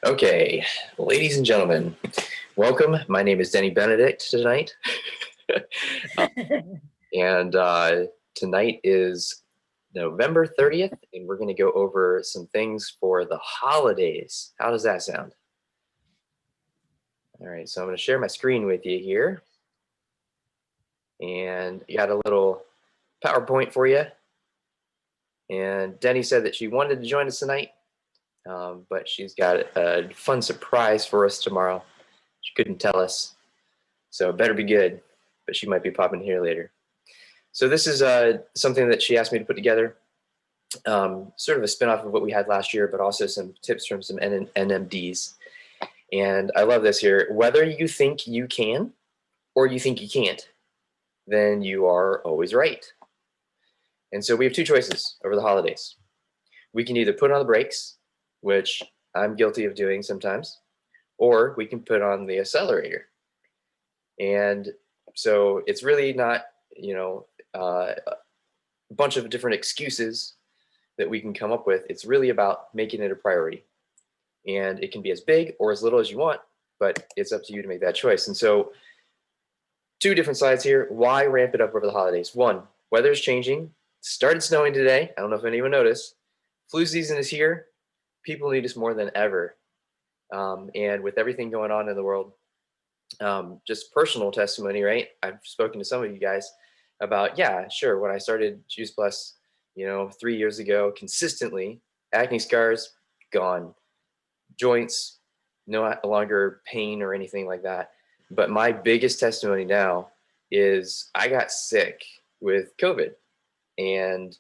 Okay, ladies and gentlemen, welcome. My name is Denny Benedict tonight. Uh, and Tonight is November 30th, and we're going to go over some things for the holidays. How does that sound? All right, so I'm going to share my screen with you here. And you got a little PowerPoint for you. And Denny said that she wanted to join us tonight, but she's got a fun surprise for us tomorrow. She couldn't tell us, so it better be good, but she might be popping here later. So this is something that she asked me to put together, sort of a spinoff of what we had last year, but also some tips from some NMDs. And I love this here. Whether you think you can or you think you can't, then you are always right. And so we have two choices over the holidays. We can either put on the brakes, which I'm guilty of doing sometimes, or we can put on the accelerator. And so it's really not, a bunch of different excuses that we can come up with. It's really about making it a priority. And it can be as big or as little as you want, but it's up to you to make that choice. And so two different sides here. Why ramp it up over the holidays? One, weather's changing. It started snowing today. I don't know if anyone noticed. Flu season is here. People need us more than ever. And with everything going on in the world, just personal testimony, right? I've spoken to some of you guys about, yeah, sure, when I started Juice Plus, 3 years ago, consistently, acne scars, gone. Joints, no longer pain or anything like that. But my biggest testimony now is I got sick with COVID. And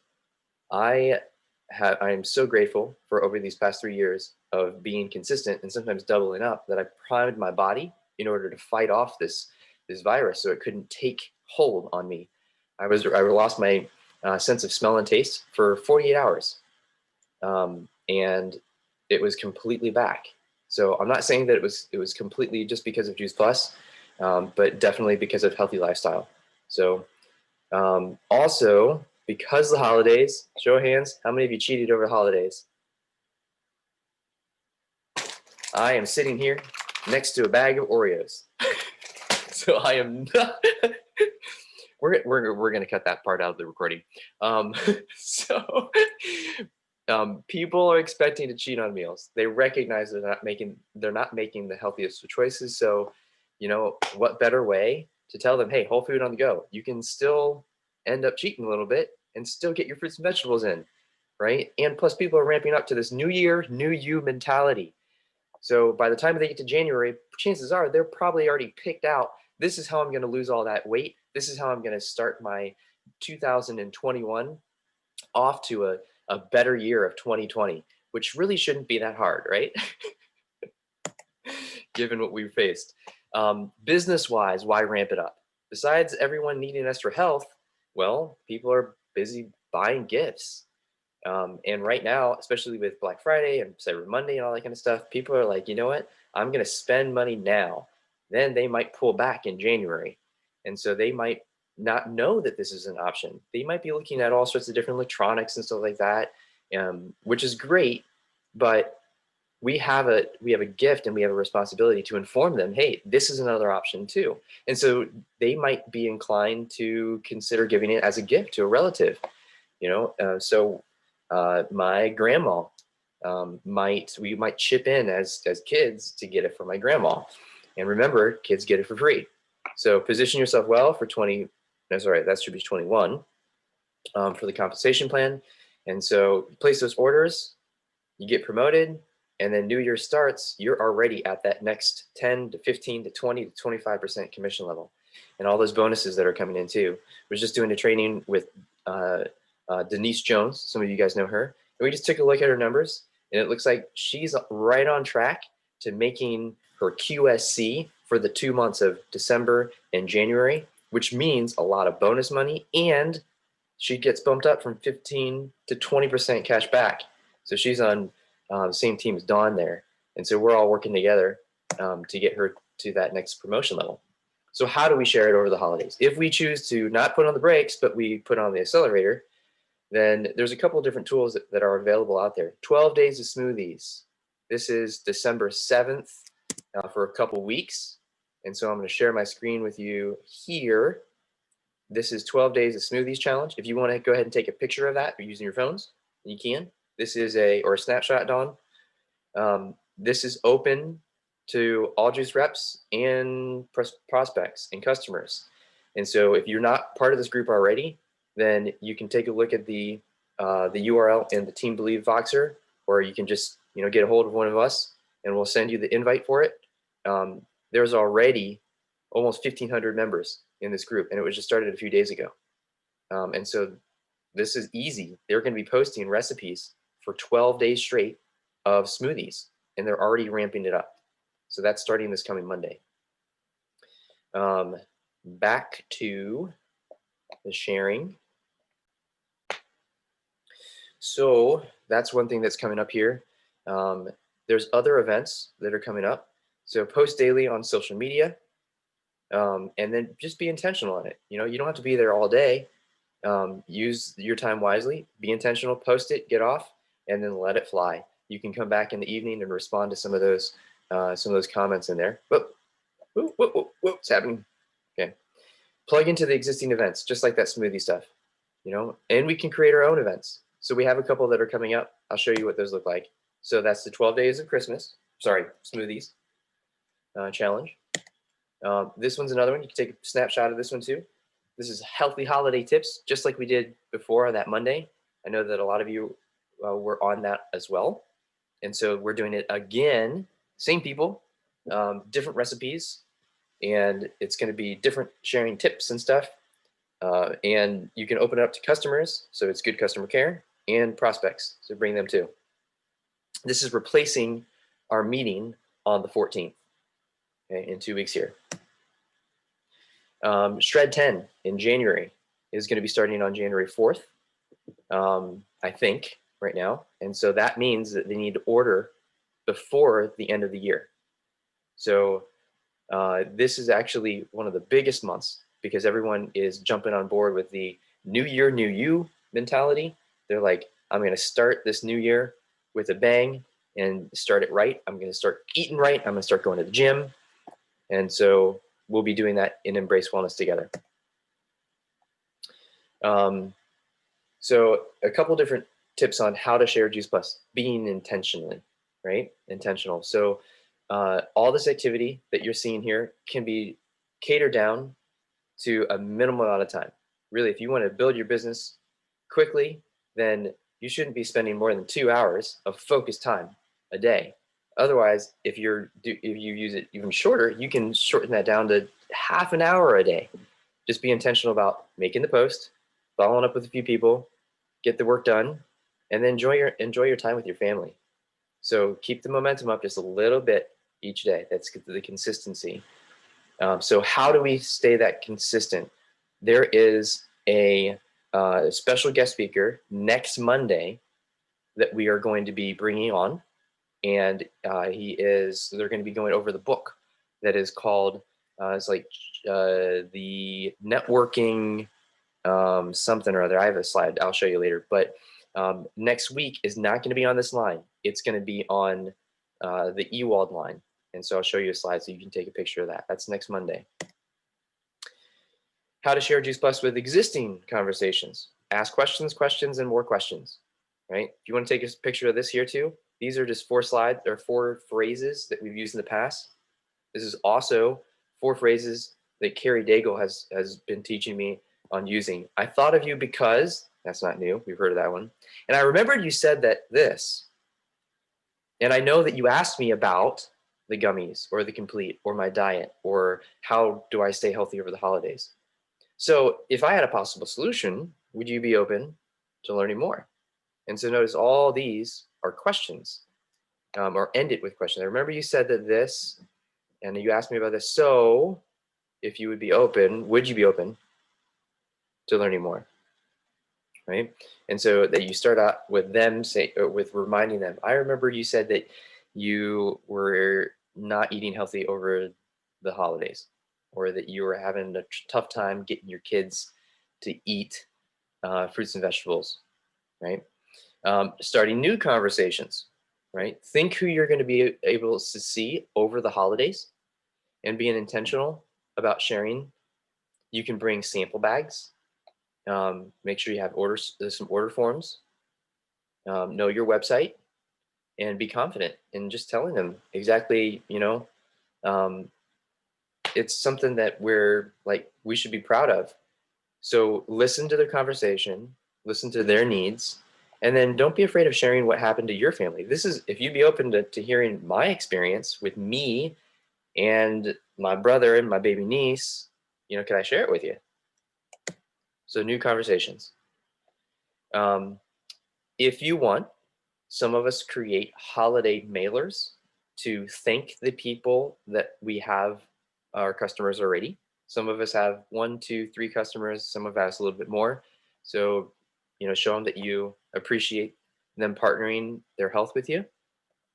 I'm so grateful for over these past 3 years of being consistent and sometimes doubling up that I primed my body in order to fight off this virus so it couldn't take hold on me. I lost my sense of smell and taste for 48 hours. And it was completely back. So I'm not saying that it was completely just because of Juice Plus, but definitely because of healthy lifestyle. So also, because the holidays, show of hands, how many of you cheated over the holidays? I am sitting here next to a bag of Oreos. So I am not. We're gonna cut that part out of the recording. So people are expecting to cheat on meals. They recognize they're not making the healthiest of choices. So, what better way to tell them, hey, whole food on the go. You can still end up cheating a little bit and still get your fruits and vegetables in, right? And plus, people are ramping up to this new year, new you mentality. So by the time they get to January, chances are they're probably already picked out, this is how I'm going to lose all that weight. This is how I'm going to start my 2021 off to a better year of 2020, which really shouldn't be that hard, right? Given what we've faced. Business-wise, why ramp it up? Besides everyone needing us for health, well, people are busy buying gifts. And right now, especially with Black Friday and Cyber Monday and all that kind of stuff, people are like, you know what? I'm going to spend money now. Then they might pull back in January. And so they might not know that this is an option. They might be looking at all sorts of different electronics and stuff like that, which is great. But we have a gift and we have a responsibility to inform them, hey, this is another option too. And so they might be inclined to consider giving it as a gift to a relative. My grandma we might chip in as kids to get it for my grandma. And remember, kids get it for free. So position yourself well for that should be 21 for the compensation plan. And so place those orders, you get promoted, and then New Year starts, you're already at that next 10 to 15 to 20 to 25% commission level. And all those bonuses that are coming in too. We're just doing a training with Denise Jones. Some of you guys know her. And we just took a look at her numbers, and it looks like she's right on track to making her QSC for the 2 months of December and January, which means a lot of bonus money, and she gets bumped up from 15 to 20% cash back. So she's on the same team as Dawn there. And so we're all working together to get her to that next promotion level. So how do we share it over the holidays? If we choose to not put on the brakes, but we put on the accelerator, then there's a couple of different tools that are available out there. 12 days of smoothies. This is December 7th for a couple weeks. And so I'm going to share my screen with you here. This is 12 days of smoothies challenge. If you want to go ahead and take a picture of that using your phones, you can. This is a snapshot, Dawn. This is open to all juice reps and prospects and customers. And so if you're not part of this group already, then you can take a look at the URL in the Team Believe Voxer, or you can just get a hold of one of us and we'll send you the invite for it. There's already almost 1,500 members in this group, and it was just started a few days ago. And so this is easy. They're going to be posting recipes for 12 days straight of smoothies, and they're already ramping it up. So that's starting this coming Monday. Back to the sharing. So that's one thing that's coming up here. There's other events that are coming up. So post daily on social media, and then just be intentional on it. You don't have to be there all day. Use your time wisely, be intentional, post it, get off, and then let it fly. You can come back in the evening and respond to some of those comments in there. What's happening? Okay. Plug into the existing events, just like that smoothie stuff, and we can create our own events. So we have a couple that are coming up. I'll show you what those look like. So that's the 12 days of Christmas, smoothies challenge. This one's another one. You can take a snapshot of this one too. This is healthy holiday tips, just like we did before on that Monday. I know that a lot of you were on that as well. And so we're doing it again, same people, different recipes, and it's going to be different sharing tips and stuff. And you can open it up to customers, so it's good customer care, and prospects, so bring them too. This is replacing our meeting on the 14th, okay, in 2 weeks here. Shred 10 in January is going to be starting on January 4th, I think, right now. And so that means that they need to order before the end of the year. So this is actually one of the biggest months because everyone is jumping on board with the new year, new you mentality. They're like, I'm going to start this new year with a bang and start it right. I'm going to start eating right. I'm going to start going to the gym. And so we'll be doing that in Embrace Wellness together. So a couple different tips on how to share Juice Plus, being intentionally, right? Intentional. So all this activity that you're seeing here can be catered down to a minimal amount of time. Really, if you want to build your business quickly, then you shouldn't be spending more than 2 hours of focused time a day. Otherwise, if you use it even shorter, you can shorten that down to half an hour a day. Just be intentional about making the post, following up with a few people, get the work done, and then enjoy your time with your family. So keep the momentum up just a little bit each day. That's the consistency. So how do we stay that consistent? There is a special guest speaker next Monday that we are going to be bringing on, and they're going to be going over the book that is called the networking something or other. I have a slide I'll show you later, but next week is not going to be on this line. It's going to be on the Ewald line. And so I'll show you a slide so you can take a picture of that. That's next Monday. How to share Juice Plus with existing conversations. Ask questions, and more questions, right? If you want to take a picture of this here too, these are just 4 slides or 4 phrases that we've used in the past. This is also 4 phrases that Carrie Daigle has been teaching me on using. I thought of you because, that's not new, we've heard of that one. And I remembered you said that this, and I know that you asked me about the gummies or the complete or my diet or how do I stay healthy over the holidays. So if I had a possible solution, would you be open to learning more? And so notice all these are questions or end it with questions. I remember you said that this, and you asked me about this. So if you would be open, would you be open to learning more? Right? And so that you start out with them with reminding them, I remember you said that you were not eating healthy over the holidays, or that you were having a tough time getting your kids to eat fruits and vegetables, right? Starting new conversations. right? Think who you're going to be able to see over the holidays and being intentional about sharing. You can bring sample bags. Make sure you have some order forms. Know your website and be confident in just telling them exactly, um, it's something that we should be proud of. So listen to their conversation, listen to their needs, and then don't be afraid of sharing what happened to your family. This is, if you'd be open to hearing my experience with me and my brother and my baby niece, can I share it with you? So new conversations. If you want, some of us create holiday mailers to thank the people that we have our customers already. Some of us have 1, 2, 3 customers. Some of us a little bit more. So, show them that you appreciate them partnering their health with you.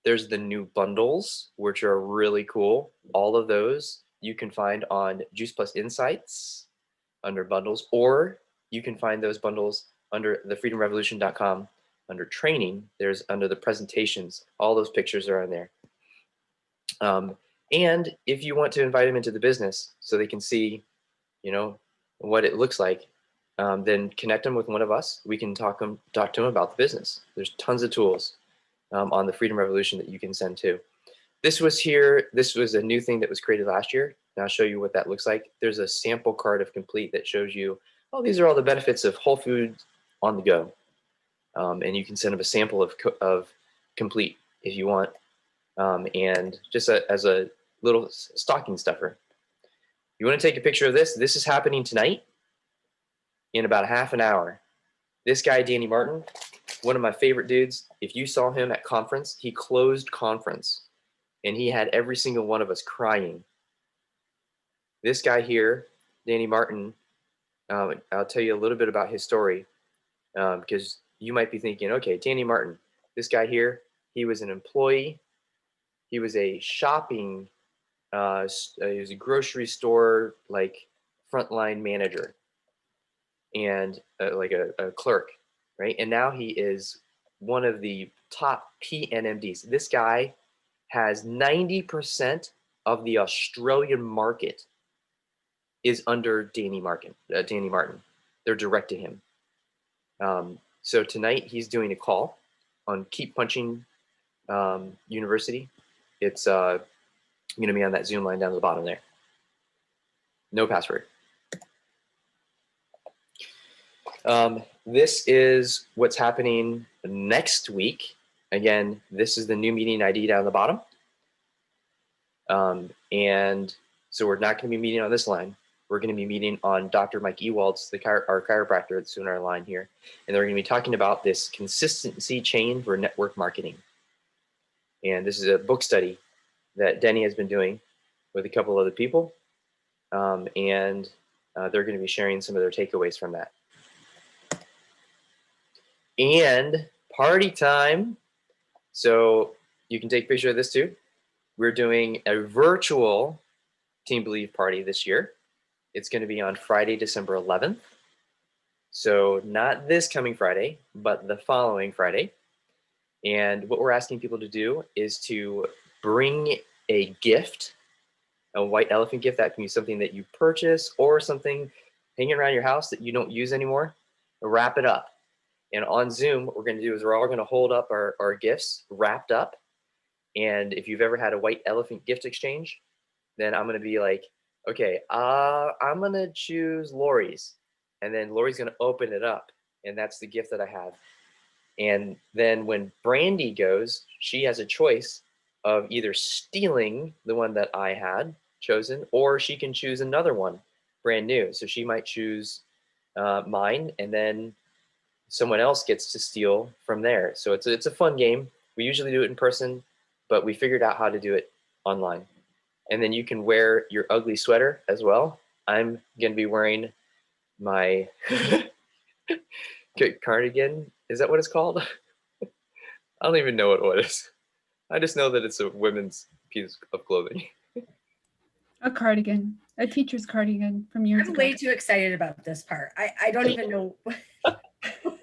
There's the new bundles, which are really cool. All of those you can find on Juice Plus Insights under bundles, or you can find those bundles under thefreedomrevolution.com under training. There's under the presentations, all those pictures are on there. And if you want to invite them into the business so they can see, what it looks like, then connect them with one of us. We can talk to them about the business. There's tons of tools on the Freedom Revolution that you can send to. This was a new thing that was created last year. And I'll show you what that looks like. There's a sample card of Complete that shows you, these are all the benefits of whole foods on the go. And you can send them a sample of Complete if you want. And just as a little stocking stuffer. You want to take a picture of this? This is happening tonight in about a half an hour. This guy, Danny Martin, one of my favorite dudes. If you saw him at conference, he closed conference. And he had every single one of us crying. This guy here, Danny Martin, I'll tell you a little bit about his story, because you might be thinking, okay, Danny Martin, this guy here, he was an employee. He was a shopping, he was a grocery store, frontline manager and like a clerk, right? And now he is one of the top PNMDs. This guy has 90% of the Australian market is under Danny Martin. They're direct to him. So tonight he's doing a call on Keep Punching University. It's going to be on that Zoom line down at the bottom there. No password. This is what's happening next week. Again, this is the new meeting ID down at the bottom. And so we're not going to be meeting on this line. We're going to be meeting on Dr. Mike Ewald's, our chiropractor that's in our line here. And they're going to be talking about this consistency chain for network marketing. And this is a book study that Denny has been doing with a couple other people. And they're going to be sharing some of their takeaways from that. And party time. So you can take a picture of this too. We're doing a virtual Team Believe party this year. It's going to be on Friday, December 11th. So not this coming Friday, but the following Friday. And what we're asking people to do is to bring a gift, a white elephant gift. That can be something that you purchase or something hanging around your house that you don't use anymore. Wrap it up. And on Zoom, what we're going to do is we're all going to hold up our gifts wrapped up. And if you've ever had a white elephant gift exchange, then I'm going to be like, okay, I'm going to choose Lori's. And then Lori's going to open it up. And that's the gift that I have. And then when Brandy goes, she has a choice of either stealing the one that I had chosen, or she can choose another one, brand new. So she might choose mine, and then someone else gets to steal from there. So it's a fun game. We usually do it in person, but we figured out how to do it online. And then you can wear your ugly sweater as well. I'm going to be wearing my cardigan. Is that what it's called? I don't even know what it is. I just know that it's a women's piece of clothing. A cardigan, a teacher's cardigan from years ago. I'm way too excited about this part. I don't even know what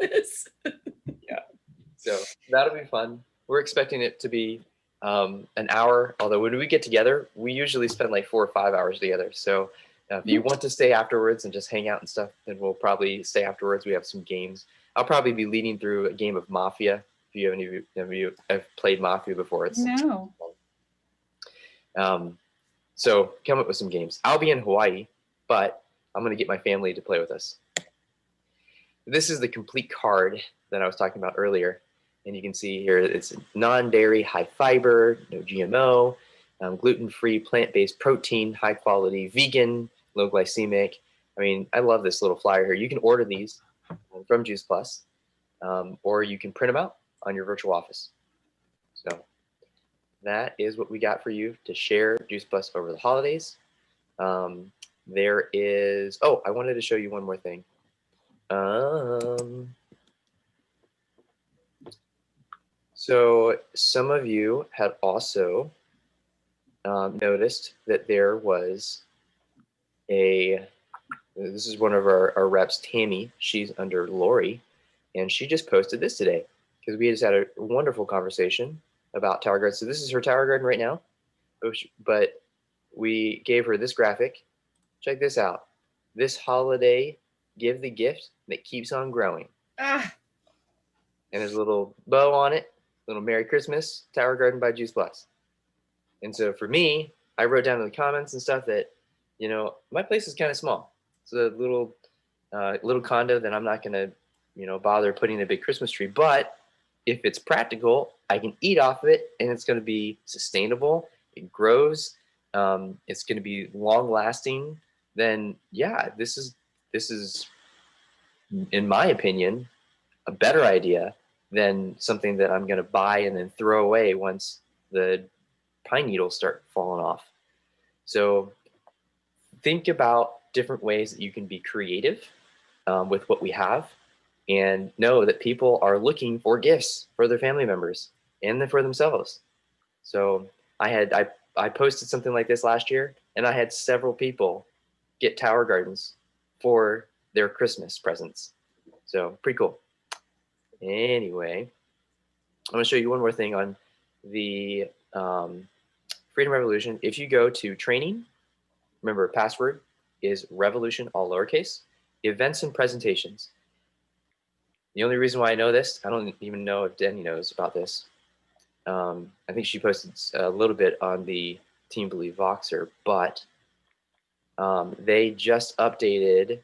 it is. Yeah, so that'll be fun. we're expecting it to be an hour. Although when we get together, we usually spend like 4 or 5 hours together. So if you want to stay afterwards and just hang out and stuff, then we'll probably stay afterwards. We have some games. I'll probably be leading through a game of Mafia. If you have any of you have played Mafia before, it's No. so come up with some games. I'll be in Hawaii, but I'm going to get my family to play with us. This is the complete card that I was talking about earlier. And you can see here it's non-dairy, high fiber, no GMO, gluten-free, plant-based protein, high quality, vegan, low glycemic. I mean, I love this little flyer here. You can order these from Juice Plus, or you can print them out on your virtual office. So that is what we got for you to share Juice Plus over the holidays. There is, oh, I wanted to show you one more thing. So some of you had also noticed that there was this is one of our reps, Tammy. She's under Lori, and she just posted this today because we just had a wonderful conversation about Tower Garden. So this is her Tower Garden right now, but we gave her this graphic. Check this out. This holiday, give the gift that keeps on growing. Ah, And there's a little bow on it, little Merry Christmas, Tower Garden by Juice Plus. And so for me, I wrote down in the comments and stuff that, you know, my place is kind of small. It's a little condo that I'm not going to, you know, bother putting a big Christmas tree. But if it's practical, I can eat off of it, and it's going to be sustainable. It grows. It's going to be long lasting. Then yeah, this is, in my opinion, a better idea than something that I'm going to buy and then throw away once the pine needles start falling off. So think about different ways that you can be creative with what we have, and know that people are looking for gifts for their family members and then for themselves. So I posted something like this last year, and I had several people get Tower Gardens for their Christmas presents. So pretty cool. Anyway, I'm going to show you one more thing on the Freedom Revolution. If you go to training, remember password is revolution, all lowercase, events and presentations. The only reason why I know this, I don't even know if Denny knows about this. I think she posted a little bit on the Team Believe Voxer, but they just updated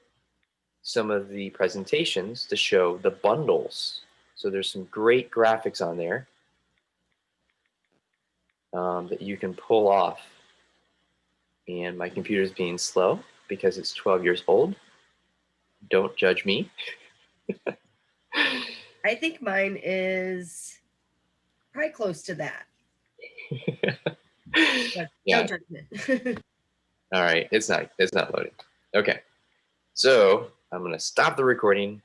some of the presentations to show the bundles. So there's some great graphics on there that you can pull off. And my computer's being slow because it's 12 years old. Don't judge me. I think mine is probably close to that. But Yeah. no judgment. All right, it's not loading. Okay, so I'm gonna stop the recording